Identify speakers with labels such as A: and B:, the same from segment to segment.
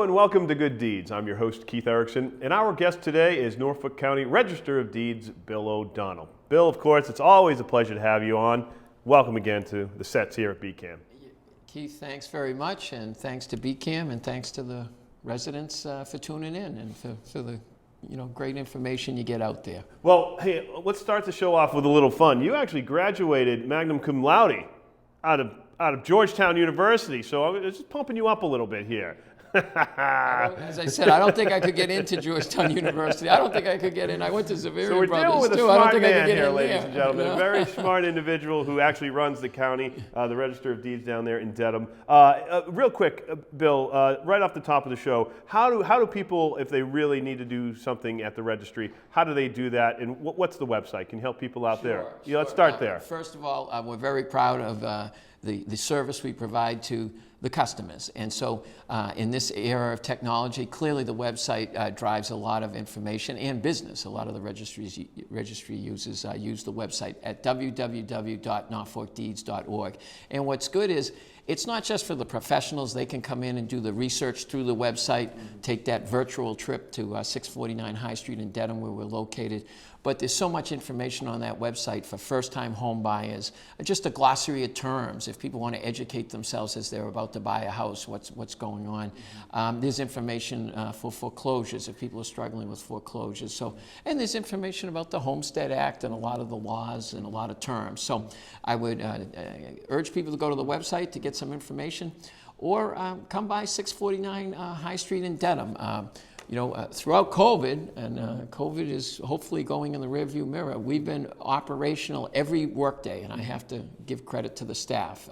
A: Hello and welcome to Good Deeds. I'm your host, Keith Erickson, and our guest today is Norfolk County Register of Deeds, Bill O'Donnell. Bill, of course, it's always a pleasure to have you on. Welcome again to the sets here at BCAM.
B: Keith, thanks very much, and thanks to BCAM, and thanks to the residents for tuning in and for the great information you get out there.
A: Well, hey, let's start the show off with a little fun. You actually graduated magna cum laude out of Georgetown University, so I'm just pumping you up a little bit here.
B: As I said, I don't think I could get into Georgetown University. I don't think I could get in. I went to Xavier Brothers,
A: dealing with a
B: too. I don't
A: smart
B: think I
A: man
B: could get
A: here,
B: in
A: ladies
B: there.
A: and gentlemen. A very smart individual who actually runs the county, the Register of Deeds down there in Dedham. Real quick, Bill, right off the top of the show, how do people, if they really need to do something at the registry, how do they do that, and what's the website? Can you help people out there?
B: Sure.
A: Yeah, let's start there.
B: First of all, we're very proud of the service we provide to the customers. And so in this era of technology, clearly the website drives a lot of information and business. A lot of the registry users use the website at www.norfolkdeeds.org. And what's good is it's not just for the professionals. They can come in and do the research through the website, take that virtual trip to 649 High Street in Dedham where we're located. But there's so much information on that website for first-time home buyers, just a glossary of terms if people want to educate themselves as they're about to buy a house, what's going on. There's information for foreclosures if people are struggling with foreclosures. And there's information about the Homestead Act and a lot of the laws and a lot of terms. So I would urge people to go to the website to get some information, or come by 649 High Street in Dedham. Throughout COVID, and COVID is hopefully going in the rearview mirror, we've been operational every workday, and I have to give credit to the staff.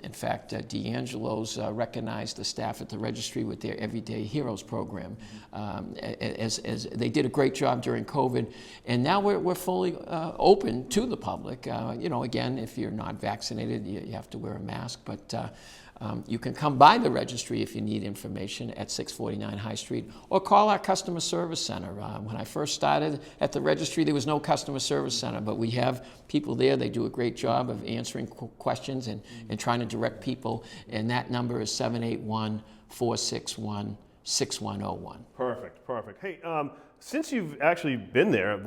B: In fact, D'Angelo's recognized the staff at the registry with their Everyday Heroes program, as they did a great job during COVID, and now we're fully open to the public. Again, if you're not vaccinated, you have to wear a mask, but you can come by the registry if you need information at 649 High Street, or call our customer service center. When I first started at the registry, there was no customer service center, but we have people there. They do a great job of answering questions and trying to direct people, and that number is 781-461-6101.
A: Perfect. Hey, since you've actually been there,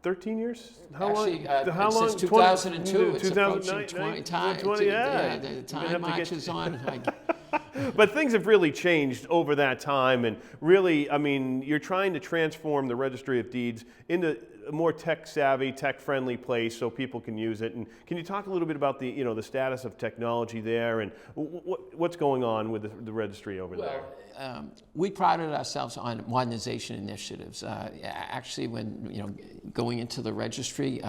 A: 13 years?
B: How long? Since 2002. It's approaching 20 times.
A: Yeah.
B: The time marches on.
A: But things have really changed over that time, and really, you're trying to transform the Registry of Deeds into a more tech-savvy, tech-friendly place so people can use it. And can you talk a little bit about the status of technology there and what's going on with the registry over there?
B: We prided ourselves on modernization initiatives. Actually, when going into the registry,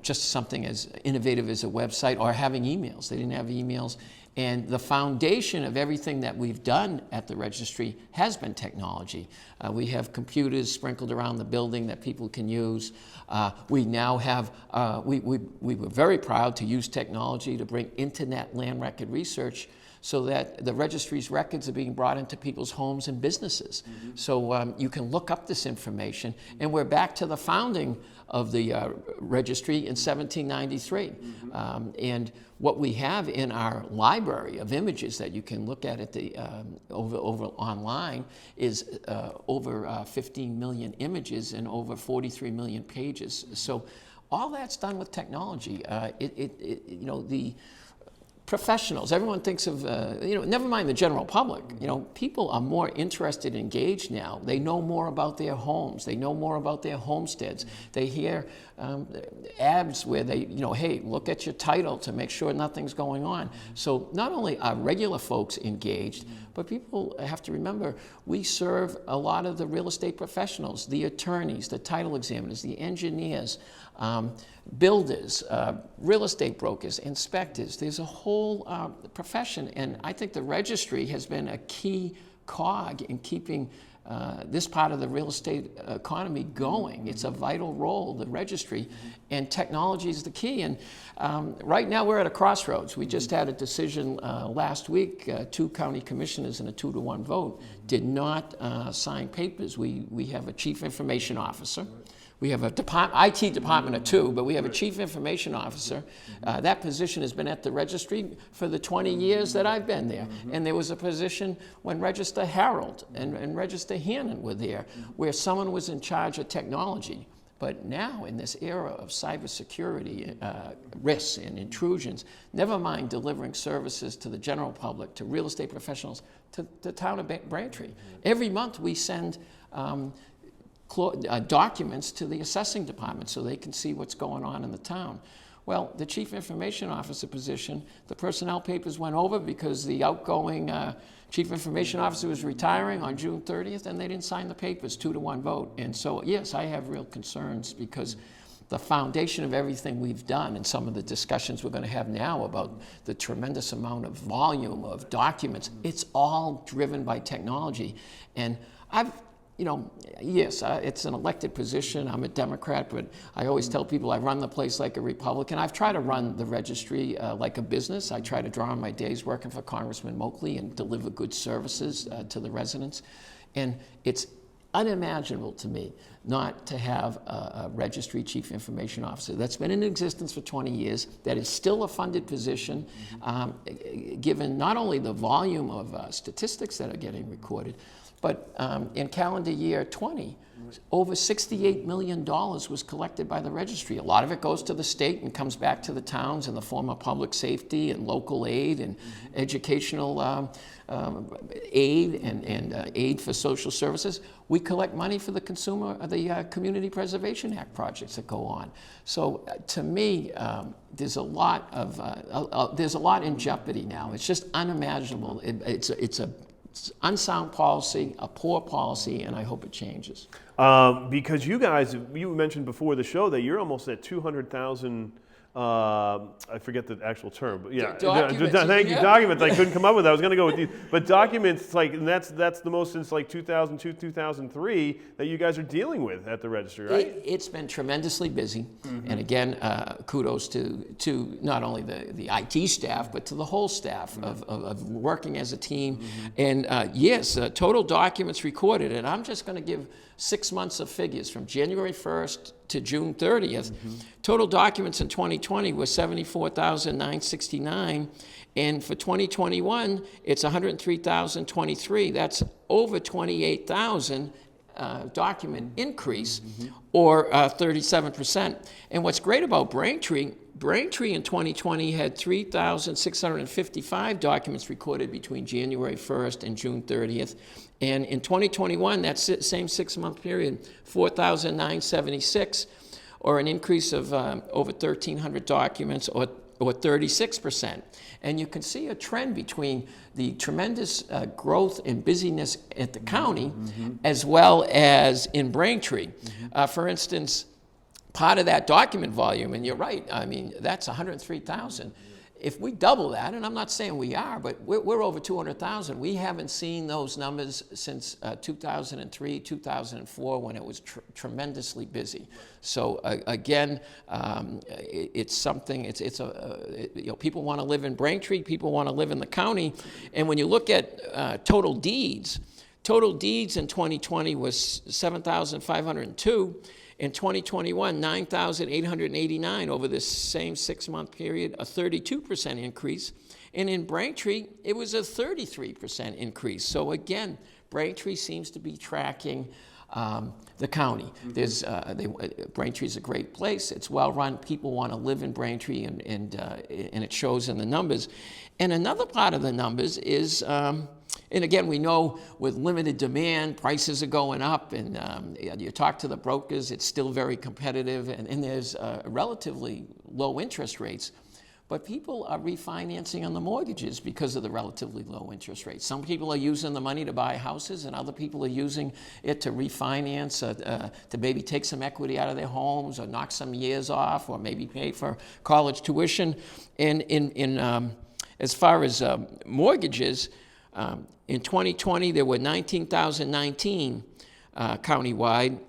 B: just something as innovative as a website or having emails. They didn't have emails. And the foundation of everything that we've done at the registry has been technology. We have computers sprinkled around the building that people can use. We now have, we were very proud to use technology to bring internet land record research so that the registry's records are being brought into people's homes and businesses. Mm-hmm. So you can look up this information, and we're back to the founding of the registry in 1793. Mm-hmm. And what we have in our library of images that you can look at the over online is over 15 million images and over 43 million pages. So all that's done with technology. The professionals, everyone thinks of, never mind the general public, people are more interested and engaged now. They know more about their homes. They know more about their homesteads. They hear ads where they, hey, look at your title to make sure nothing's going on. So not only are regular folks engaged, but people have to remember, we serve a lot of the real estate professionals, the attorneys, the title examiners, the engineers, builders, real estate brokers, inspectors. There's a whole profession, and I think the registry has been a key cog in keeping this part of the real estate economy going. It's a vital role, the registry, and technology is the key. And right now we're at a crossroads. We just had a decision last week. 2 county commissioners in a 2-to-1 vote did not sign papers. We have a chief information officer. We have a IT department of 2, but we have a chief information officer. That position has been at the registry for the 20 years that I've been there. And there was a position when Register Harold and Register Hannon were there, where someone was in charge of technology. But now, in this era of cybersecurity risks and intrusions, never mind delivering services to the general public, to real estate professionals, to the town of Braintree. Every month we send documents to the assessing department so they can see what's going on in the town. Well, the chief information officer position, the personnel papers went over because the outgoing chief information officer was retiring on June 30th, and they didn't sign the papers, 2-1 vote. And so, yes, I have real concerns because the foundation of everything we've done and some of the discussions we're going to have now about the tremendous amount of volume of documents, it's all driven by technology. And yes, it's an elected position. I'm a Democrat, but I always tell people I run the place like a Republican. I've tried to run the registry like a business. I try to draw on my days working for Congressman Moakley and deliver good services to the residents. And it's unimaginable to me not to have a registry chief information officer that's been in existence for 20 years, that is still a funded position, given not only the volume of statistics that are getting recorded, but in calendar year 20, over $68 million was collected by the registry. A lot of it goes to the state and comes back to the towns in the form of public safety and local aid and educational aid and aid for social services. We collect money for the Community Preservation Act projects that go on. So to me, there's a lot in jeopardy now. It's just unimaginable. It's unsound policy, a poor policy, and I hope it changes.
A: Because you mentioned before the show that you're almost at 200,000, I forget the actual term, but yeah.
B: Documents.
A: Thank you, documents. I couldn't come up with that. I was going to go with you. But documents, and that's the most since 2002, 2003 that you guys are dealing with at the registry, right?
B: It's been tremendously busy. And again, kudos to not only the IT staff, but to the whole staff of working as a team. And yes, total documents recorded. And I'm just going to give 6 months of figures from January 1st to June 30th. Total documents in 2020 were 74,969, and for 2021, it's 103,023. That's over 28,000 document increase, or 37%. And what's great about Braintree in 2020 had 3,655 documents recorded between January 1st and June 30th. And in 2021, that same 6-month period, 4,976, or an increase of over 1,300 documents, or 36%. And you can see a trend between the tremendous growth and busyness at the county, as well as in Braintree. For instance, part of that document volume, and you're right, I mean, that's 103,000. If we double that, and I'm not saying we are, but we're over 200,000. We haven't seen those numbers since 2003, 2004, when it was tremendously busy. So again, it's something. People want to live in Braintree. People want to live in the county. And when you look at total deeds in 2020 was 7,502. In 2021, 9,889 over this same 6-month period, a 32% increase. And in Braintree, it was a 33% increase. So again, Braintree seems to be tracking the county. Braintree's a great place. It's well run. People want to live in Braintree, and it shows in the numbers. And another part of the numbers is, and again, we know with limited demand, prices are going up, and you talk to the brokers, it's still very competitive, and there's relatively low interest rates. But people are refinancing on the mortgages because of the relatively low interest rates. Some people are using the money to buy houses, and other people are using it to refinance, to maybe take some equity out of their homes, or knock some years off, or maybe pay for college tuition. And as far as mortgages, in 2020, there were 19,019 countywide.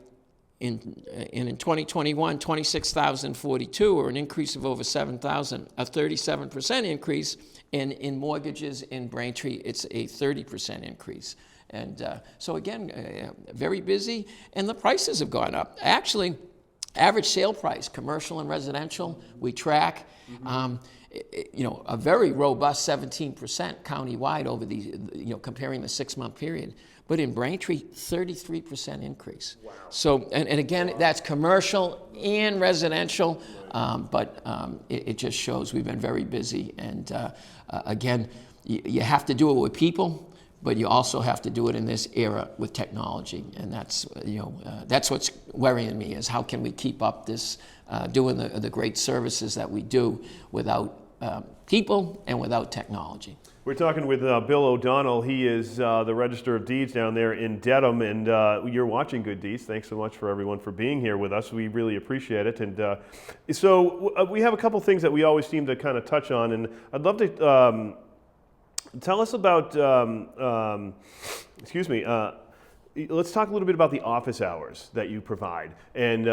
B: And in 2021, 26,042, or an increase of over 7,000, a 37% increase. And in mortgages in Braintree, it's a 30% increase. And so again, very busy, and the prices have gone up. Actually, Average sale price, commercial and residential, we track. A very robust 17% countywide over the, comparing the 6-month period. But in Braintree, 33% increase. Wow. So, and again, that's commercial and residential, but it just shows we've been very busy. And again, you have to do it with people, but you also have to do it in this era with technology. And that's, that's what's worrying me, is how can we keep up this, doing the great services that we do without people and without technology.
A: We're talking with Bill O'Donnell. He is the Register of Deeds down there in Dedham, and you're watching Good Deeds. Thanks so much for everyone for being here with us. We really appreciate it. And so we have a couple things that we always seem to kind of touch on, and I'd love to tell us about, let's talk a little bit about the office hours that you provide and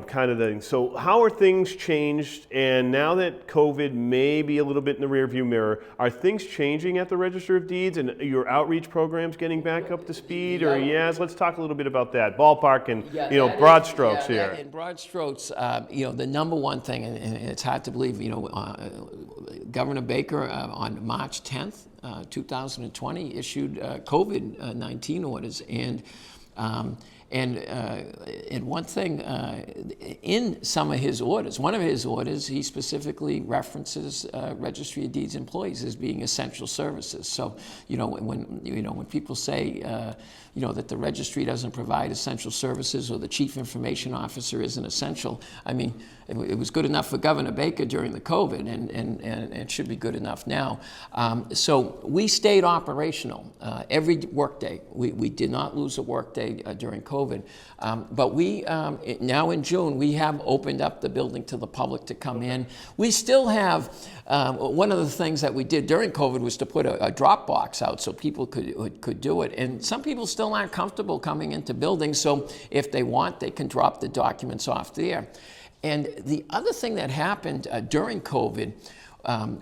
A: kind of the, so how are things changed, and now that COVID may be a little bit in the rearview mirror, are things changing at the Register of Deeds and your outreach programs getting back up to speed? Or yes, let's talk a little bit about that. Ballpark and, broad strokes here.
B: In broad strokes, the number one thing, and it's hard to believe, Governor Baker on March 10th, 2020 issued COVID-19 orders, and one thing in some of his orders, one of his orders, he specifically references Registry of Deeds employees as being essential services. So when people say that the registry doesn't provide essential services or the chief information officer isn't essential, I mean, it was good enough for Governor Baker during the COVID, and it should be good enough now. So we stayed operational every workday. We did not lose a workday during COVID. But we, now in June, we have opened up the building to the public to come in. We still have, one of the things that we did during COVID was to put a drop box out so people could do it. And some people still aren't comfortable coming into buildings, so if they want, they can drop the documents off there. And the other thing that happened during COVID,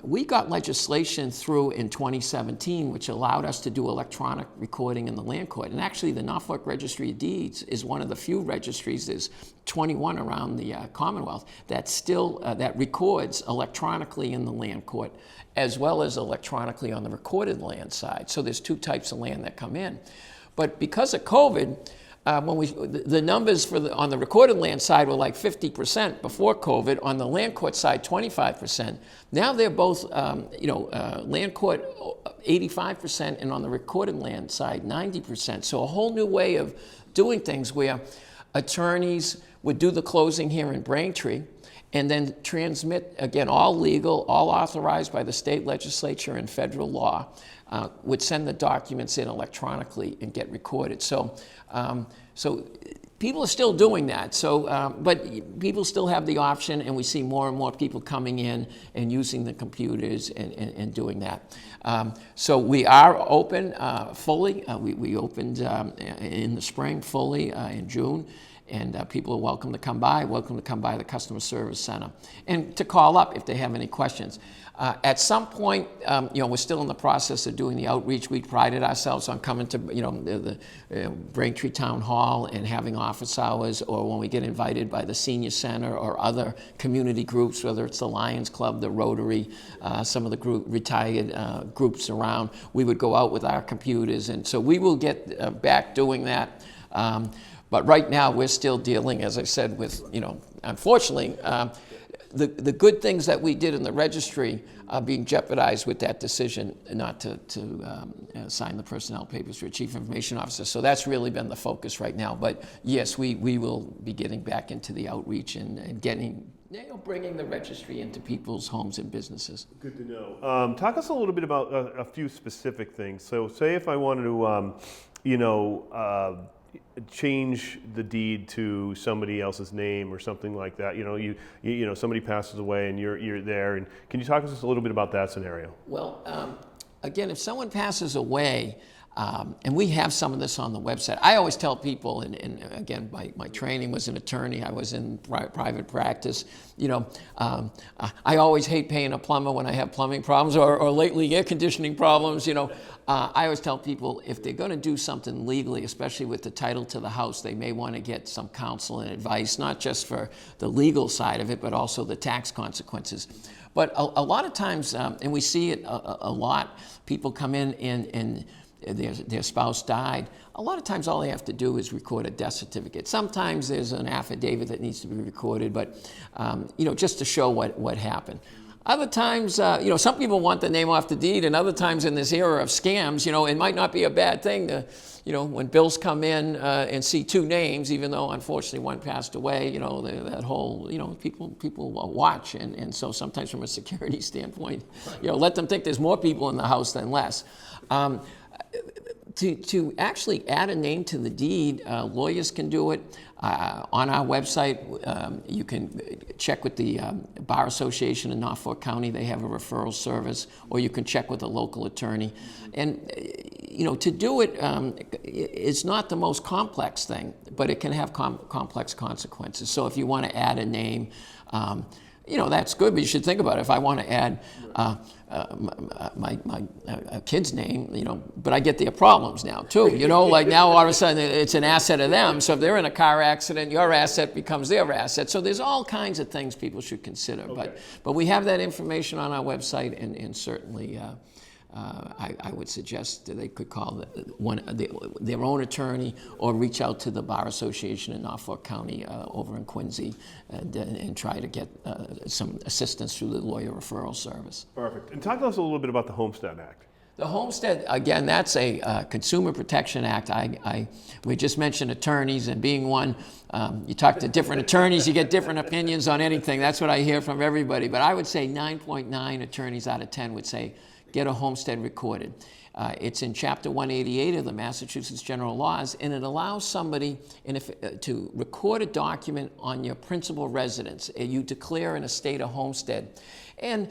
B: we got legislation through in 2017 which allowed us to do electronic recording in the land court. And actually the Norfolk Registry of Deeds is one of the few registries, there's 21 around the Commonwealth, that still that records electronically in the land court as well as electronically on the recorded land side. So there's two types of land that come in. But because of COVID, the numbers on the recorded land side were like 50% before COVID. On the land court side, 25%. Now they're both, land court 85%, and on the recorded land side, 90%. So a whole new way of doing things where attorneys would do the closing here in Braintree and then transmit, again, all legal, all authorized by the state legislature and federal law, would send the documents in electronically and get recorded. So people are still doing that. So, but people still have the option, and we see more and more people coming in and using the computers and doing that. So we are open fully. We opened in the spring fully in June. And people are welcome to come by the Customer Service Center, and to call up if they have any questions. At some point, we're still in the process of doing the outreach. We prided ourselves on coming to, the Braintree Town Hall and having office hours, or when we get invited by the Senior Center or other community groups, whether it's the Lions Club, the Rotary, some of the retired groups around, we would go out with our computers. And so we will get back doing that. But right now, we're still dealing, as I said, with, unfortunately, the good things that we did in the registry are being jeopardized with that decision not to sign the personnel papers for a chief information officer. So that's really been the focus right now. But yes, we will be getting back into the outreach and getting, bringing the registry into people's homes and businesses.
A: Good to know. Talk us a little bit about a few specific things. So say if I wanted to, change the deed to somebody else's name or something like that. Somebody passes away and you're there. And can you talk to us a little bit about that scenario?
B: Well, again, if someone passes away, And we have some of this on the website. I always tell people, and again, my training was an attorney. I was in private practice. I always hate paying a plumber when I have plumbing problems or lately air conditioning problems. I always tell people if they're going to do something legally, especially with the title to the house, they may want to get some counsel and advice, not just for the legal side of it, but also the tax consequences. But a lot of times, and we see it a lot, people come in and their spouse died. A lot of times all they have to do is record a death certificate. Sometimes there's an affidavit that needs to be recorded, but just to show what happened. Other times, some people want the name off the deed, and other times in this era of scams, it might not be a bad thing to, when bills come in and see two names, even though unfortunately one passed away, that whole, people watch, and so sometimes from a security standpoint, let them think there's more people in the house than less. To actually add a name to the deed, lawyers can do it. On our website, you can check with the Bar Association in Norfolk County. They have a referral service, or you can check with a local attorney. And, to do it, it's not the most complex thing, but it can have complex consequences. So if you want to add a name, that's good, but you should think about it. If I want to add my kid's name, but I get their problems now too. Like now all of a sudden it's an asset of them. So if they're in a car accident, your asset becomes their asset. So there's all kinds of things people should consider. Okay. But we have that information on our website, and certainly I would suggest that they could call their own attorney or reach out to the Bar Association in Norfolk County over in Quincy and try to get some assistance through the lawyer referral service.
A: Perfect. And talk to us a little bit about the Homestead Act.
B: The Homestead, again, that's a Consumer Protection Act. We just mentioned attorneys, and being one, you talk to different attorneys, you get different opinions on anything. That's what I hear from everybody. But I would say 9.9 attorneys out of 10 would say, get a homestead recorded. It's in Chapter 188 of the Massachusetts General Laws, and it allows somebody to record a document on your principal residence. You declare an estate a homestead. And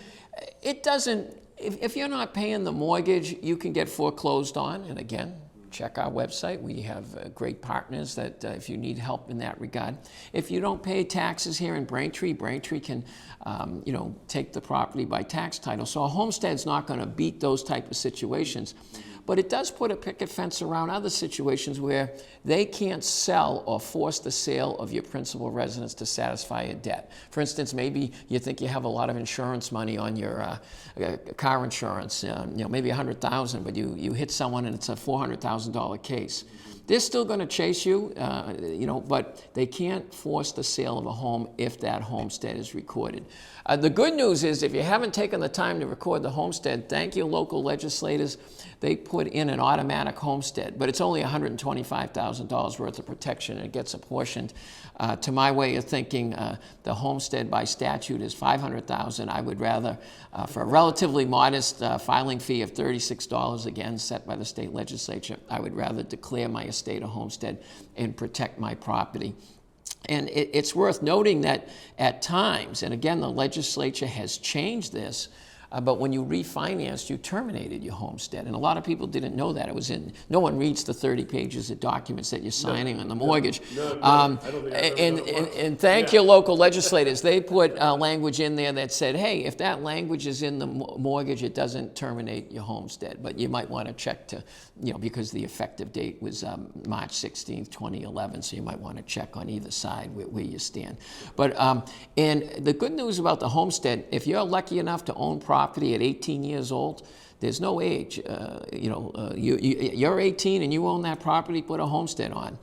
B: it doesn't, if you're not paying the mortgage, you can get foreclosed on. And again, check our website. We have great partners that if you need help in that regard. If you don't pay taxes here in Braintree can take the property by tax title. So a homestead's not going to beat those type of situations. But it does put a picket fence around other situations where they can't sell or force the sale of your principal residence to satisfy a debt. For instance, maybe you think you have a lot of insurance money on your car insurance, maybe $100,000, but you hit someone and it's a $400,000 case. They're still going to chase you, but they can't force the sale of a home if that homestead is recorded. The good news is if you haven't taken the time to record the homestead, thank you, local legislators. They put in an automatic homestead, but it's only $125,000 worth of protection, and it gets apportioned. To my way of thinking, the homestead by statute is $500,000. I would rather, for a relatively modest filing fee of $36, again, set by the state legislature, I would rather declare my estate a homestead and protect my property. And it's worth noting that at times, and again, the legislature has changed this, but when you refinanced, you terminated your homestead. And a lot of people didn't know that. No one reads the 30 pages of documents that you're signing on the mortgage. And thank your local legislators. They put language in there that said, hey, if that language is in the mortgage, it doesn't terminate your homestead. But you might want to check because the effective date was March 16th, 2011, so you might want to check on either side where you stand. But and the good news about the homestead, if you're lucky enough to own property at 18 years old, there's no age. You're 18 and you own that property, put a homestead on.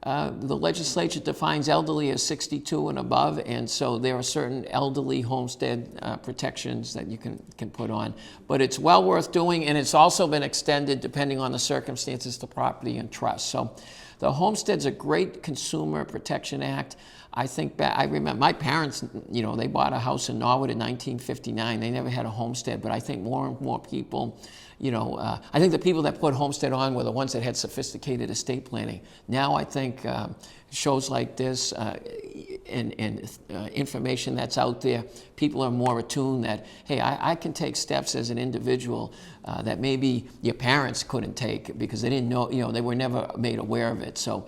B: The legislature defines elderly as 62 and above, and so there are certain elderly homestead protections that you can put on. But it's well worth doing, and it's also been extended, depending on the circumstances, to property and trust. So the Homestead's a great consumer protection act. I remember my parents, they bought a house in Norwood in 1959. They never had a homestead, but I think more and more people, I think the people that put homestead on were the ones that had sophisticated estate planning. Now I think shows like this, information that's out there, people are more attuned that, hey, I can take steps as an individual that maybe your parents couldn't take because they didn't know, they were never made aware of it. So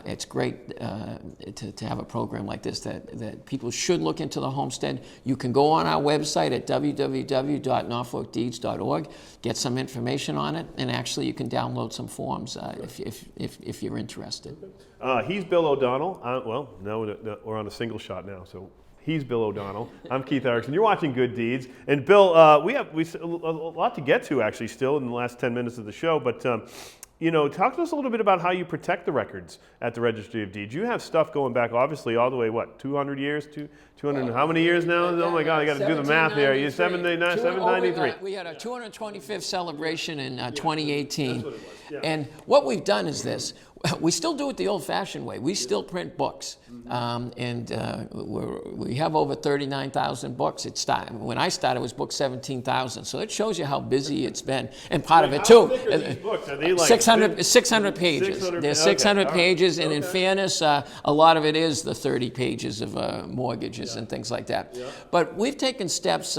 B: it's great to have a program like this that people should look into the homestead. You can go on our website at www.norfolkdeeds.org, get some information on it, and actually you can download some forms if you're interested.
A: He's Bill O'Donnell. Well, no, we're on a single shot now, so he's Bill O'Donnell. I'm Keith Erickson. You're watching Good Deeds. And Bill, we have a lot to get to actually still in the last 10 minutes of the show, but talk to us a little bit about how you protect the records at the Registry of Deeds. You have stuff going back obviously all the way, 200 years? 200, how many years now? Oh my God, I got to do the math here. 793.
B: We had our 225th celebration in 2018.
A: That's what it was, yeah.
B: And what we've done is this. We still do it the old-fashioned way. We still print books, we have over 39,000 books. When I started, it was book 17,000. So it shows you how busy it's been. And part of it too.
A: How thick are these books? Are they like
B: 600 pages.
A: 600,
B: There's 600
A: okay,
B: pages, and in
A: okay.
B: fairness, a lot of it is the 30 pages of mortgages and things like that.
A: Yeah.
B: But we've taken steps.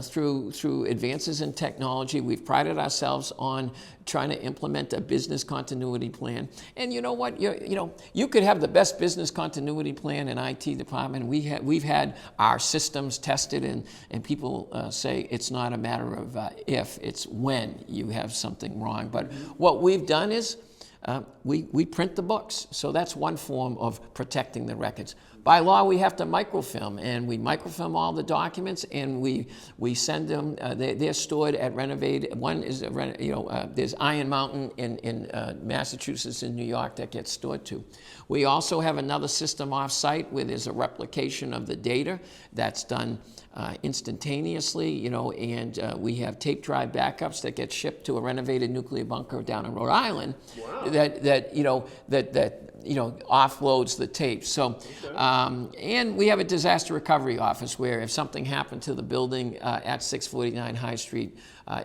B: Through advances in technology, we've prided ourselves on trying to implement a business continuity plan. And you know what? You could have the best business continuity plan in IT department. We've had our systems tested, and people say it's not a matter of if, it's when you have something wrong. But what we've done is we print the books. So that's one form of protecting the records. By law, we have to microfilm, and we microfilm all the documents, and we send them. They're stored at renovated. One is there's Iron Mountain in Massachusetts and New York that gets stored to. We also have another system off-site where there's a replication of the data that's done instantaneously, and we have tape drive backups that get shipped to a renovated nuclear bunker down in Rhode Island.
A: Wow.
B: That offloads the tapes. So, and we have a disaster recovery office where if something happened to the building at 649 High Street,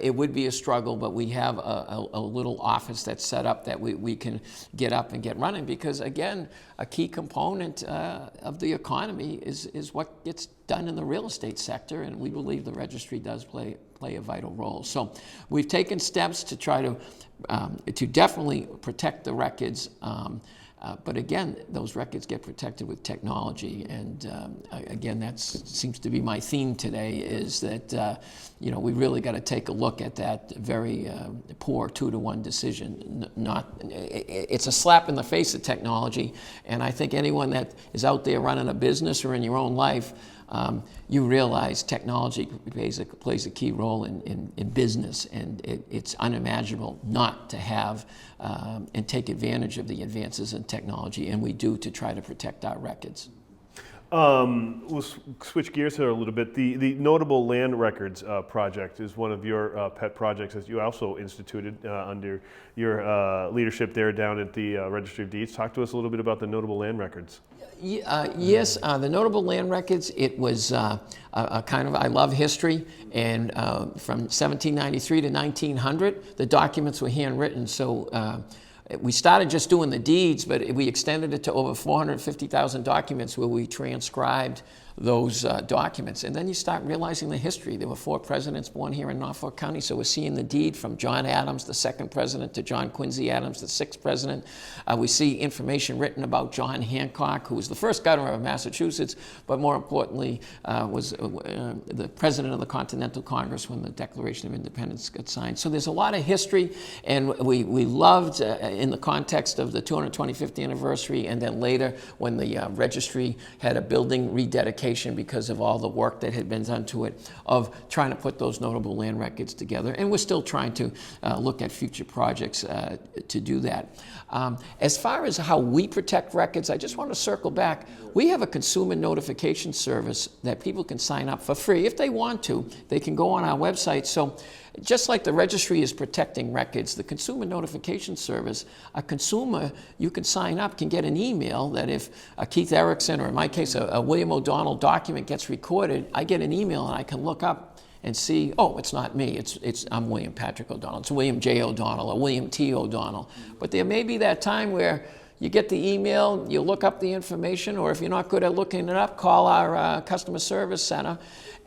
B: it would be a struggle, but we have a little office that's set up that we can get up and get running, because again, a key component of the economy is what gets done in the real estate sector, and we believe the registry does play a vital role. So we've taken steps to try to definitely protect the records. But again, those records get protected with technology, and again, that seems to be my theme today. Is that we really got to take a look at that very poor 2-to-1 decision. It's a slap in the face of technology, and I think anyone that is out there running a business or in your own life, you realize technology plays a key role in business, and it's unimaginable not to have and take advantage of the advances in technology, and we do to try to protect our records.
A: We'll switch gears here a little bit. The Notable Land Records project is one of your pet projects that you also instituted under your leadership there down at the Registry of Deeds. Talk to us a little bit about the Notable Land Records.
B: Yes, the Notable Land Records, it was a kind of, I love history, and from 1793 to 1900, the documents were handwritten. So we started just doing the deeds, but we extended it to over 450,000 documents where we transcribed those documents. And then you start realizing the history. There were 4 presidents born here in Norfolk County, so we're seeing the deed from John Adams, the 2nd president, to John Quincy Adams, the 6th president. We see information written about John Hancock, who was the first governor of Massachusetts, but more importantly was the president of the Continental Congress when the Declaration of Independence got signed. So there's a lot of history, and we loved, in the context of the 225th anniversary, and then later when the registry had a building rededication because of all the work that had been done to it, of trying to put those notable land records together. And we're still trying to look at future projects to do that. As far as how we protect records, I just want to circle back. We have a consumer notification service that people can sign up for free. If they want to, they can go on our website. So just like the registry is protecting records, the consumer notification service, a consumer, you can sign up, can get an email that if a Keith Erickson, or in my case, a William O'Donnell document gets recorded, I get an email and I can look up and see, oh, it's not me, I'm William Patrick O'Donnell, it's William J. O'Donnell or William T. O'Donnell. But there may be that time where you get the email, you look up the information, or if you're not good at looking it up, call our customer service center,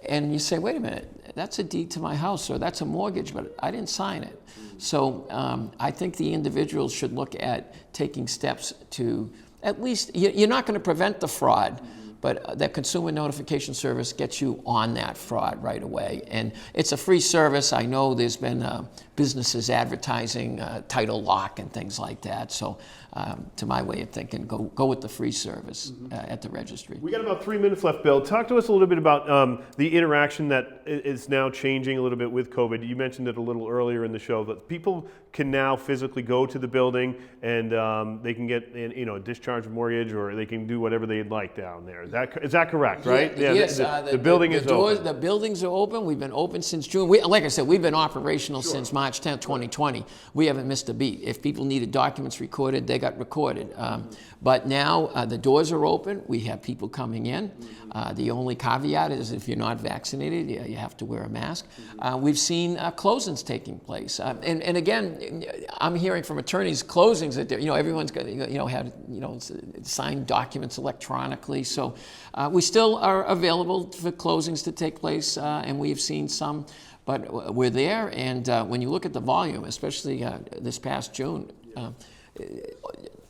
B: and you say, wait a minute, that's a deed to my house, or that's a mortgage, but I didn't sign it. So I think the individuals should look at taking steps to, at least, you're not going to prevent the fraud, but that consumer notification service gets you on that fraud right away. And it's a free service. I know there's been businesses advertising title lock and things like that. So to my way of thinking, go with the free service at the registry.
A: We got about 3 minutes left, Bill. Talk to us a little bit about the interaction that is now changing a little bit with COVID. You mentioned it a little earlier in the show, that people can now physically go to the building and they can get a discharge mortgage, or they can do whatever they'd like down there. Is that correct, right?
B: Yeah, yes.
A: The building is open.
B: The buildings are open. We've been open since June. Like I said, we've been operational since March 10th, 2020. We haven't missed a beat. If people needed documents recorded, they got recorded. But now the doors are open. We have people coming in. The only caveat is if you're not vaccinated, you have to wear a mask. We've seen closings taking place. And again, I'm hearing from attorneys closings that everyone's got had signed documents electronically. So we still are available for closings to take place, and we have seen some. But we're there, and when you look at the volume, especially this past June,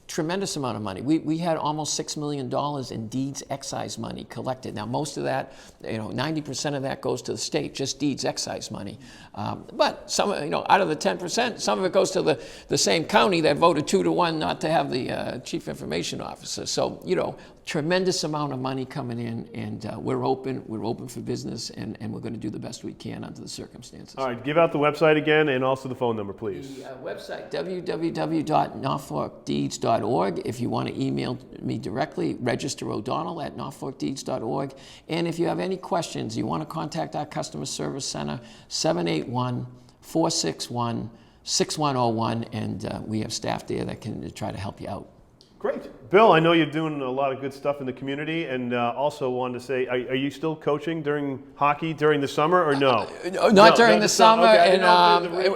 B: tremendous amount of money. We had almost $6 million in deeds excise money collected. Now, most of that, 90% of that goes to the state, just deeds excise money. But some, out of the 10%, some of it goes to the same county that voted 2-1 not to have the chief information officer. So, tremendous amount of money coming in, and we're open for business, and we're going to do the best we can under the circumstances.
A: All right, give out the website again and also the phone number, please.
B: The website, www.norfolkdeeds.org. If you want to email me directly, register O'Donnell at norfolkdeeds.org. And if you have any questions, you want to contact our customer service center, 781-461-6101, and we have staff there that can try to help you out.
A: Great. Bill, I know you're doing a lot of good stuff in the community, and also wanted to say, are you still coaching during hockey during the summer, or no?
B: Not during the summer.
A: Okay.
B: And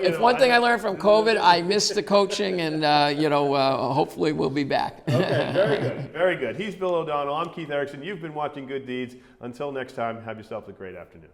B: if one thing I learned from COVID, I missed the coaching, and hopefully we'll be back.
A: Okay, very good, very good. He's Bill O'Donnell. I'm Keith Erickson. You've been watching Good Deeds. Until next time, have yourself a great afternoon.